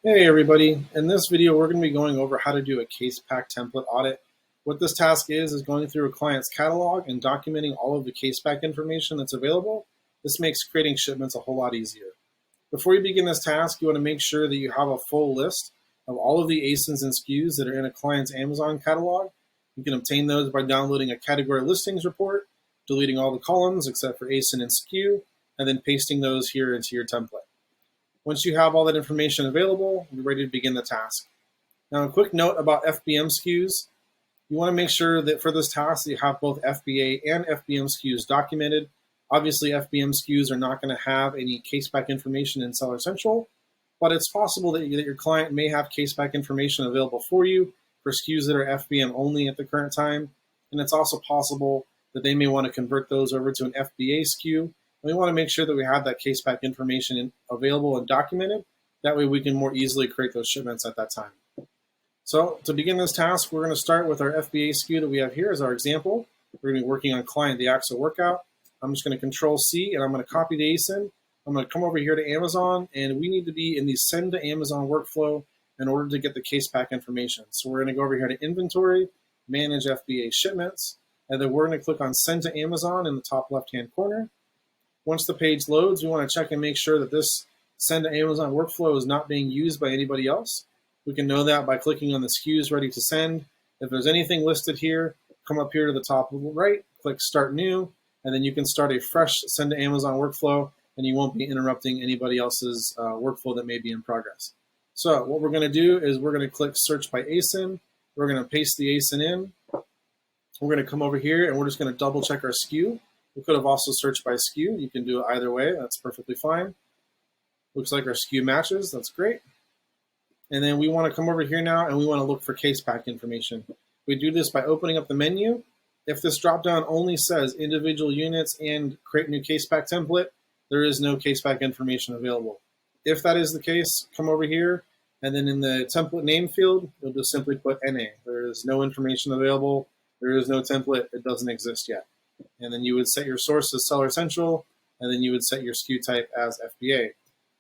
Hey everybody, in this video we're going to be going over how to do a case pack template audit. What this task is going through a client's catalog and documenting all of the case pack information that's available. This makes creating shipments a whole lot easier. Before you begin this task, you want to make sure that you have a full list of all of the ASINs and SKUs that are in a client's Amazon catalog. You can obtain those by downloading a category listings report, deleting all the columns except for ASIN and SKU, and then pasting those here into your template. Once you have all that information available, you're ready to begin the task. Now, a quick note about FBM SKUs. You want to make sure that for this task, you have both FBA and FBM SKUs documented. Obviously, FBM SKUs are not going to have any case pack information in Seller Central, but it's possible that your client may have case pack information available for you for SKUs that are FBM only at the current time. And it's also possible that they may want to convert those over to an FBA SKU. We want to make sure that we have that case pack information available and documented. That way we can more easily create those shipments at that time. So to begin this task, we're going to start with our FBA SKU that we have here as our example. We're going to be working on client the Axle workout. I'm just going to Control C and I'm going to copy the ASIN. I'm going to come over here to Amazon, and we need to be in the send to Amazon workflow in order to get the case pack information. So we're going to go over here to Inventory, Manage FBA Shipments, and then we're going to click on Send to Amazon in the top left-hand corner. Once the page loads, we want to check and make sure that this send to Amazon workflow is not being used by anybody else. We can know that by clicking on the SKUs ready to send. If there's anything listed here, come up here to the top right, click Start New, and then you can start a fresh send to Amazon workflow, and you won't be interrupting anybody else's workflow that may be in progress. So what we're going to do is we're going to click Search by ASIN. We're going to paste the ASIN in. We're going to come over here, and we're just going to double check our SKU. We could have also searched by SKU. You can do it either way. That's perfectly fine. Looks like our SKU matches. That's great. And then we want to come over here now, and we want to look for case pack information. We do this by opening up the menu. If this dropdown only says individual units and create new case pack template, there is no case pack information available. If that is the case, come over here, and then in the template name field, you'll just simply put NA. There is no information available. There is no template. It doesn't exist yet. And then you would set your source as Seller Central, and then you would set your SKU type as FBA.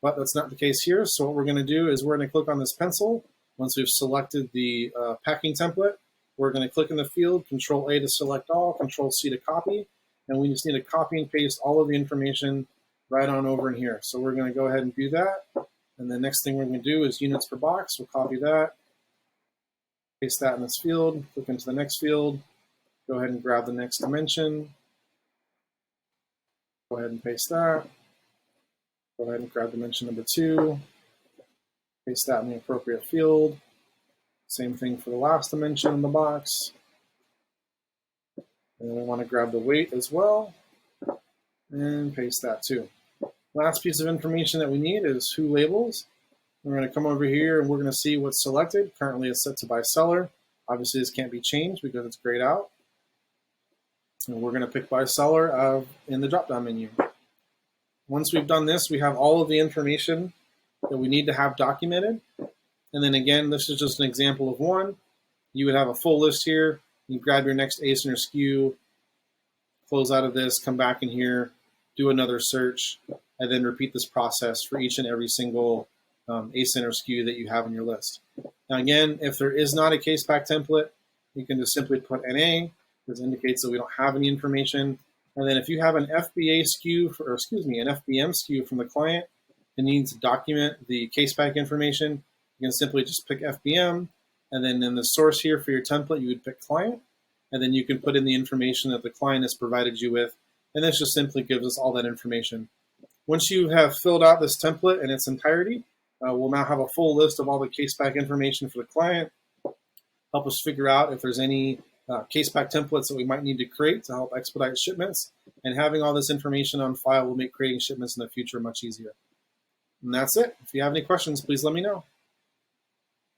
But that's not the case here, so what we're going to do is we're going to click on this pencil. Once we've selected the packing template, we're going to click in the field, Control A to select all, Control C to copy, and we just need to copy and paste all of the information right on over in here. So we're going to go ahead and do that, and the next thing we're going to do is units per box. We'll copy that, paste that in this field, click into the next field, go ahead and grab the next dimension. Go ahead and paste that. Go ahead and grab dimension number 2. Paste that in the appropriate field. Same thing for the last dimension in the box. And then we want to grab the weight as well. And paste that too. Last piece of information that we need is who labels. We're going to come over here and we're going to see what's selected. Currently it's set to by seller. Obviously this can't be changed because it's grayed out. And we're going to pick by seller in the drop-down menu. Once we've done this, we have all of the information that we need to have documented. And then again, this is just an example of one. You would have a full list here. You grab your next ASIN or SKU, close out of this, come back in here, do another search, and then repeat this process for each and every single ASIN or SKU that you have on your list. Now again, if there is not a case pack template, you can just simply put NA. This indicates that we don't have any information. And then if you have an FBA SKU, an FBM SKU from the client that needs to document the case pack information, you can simply just pick FBM, and then in the source here for your template, you would pick client, and then you can put in the information that the client has provided you with, and this just simply gives us all that information. Once you have filled out this template in its entirety, we'll now have a full list of all the case pack information for the client, help us figure out if there's any case pack templates that we might need to create to help expedite shipments, and having all this information on file will make creating shipments in the future much easier. And that's it. If you have any questions, please let me know.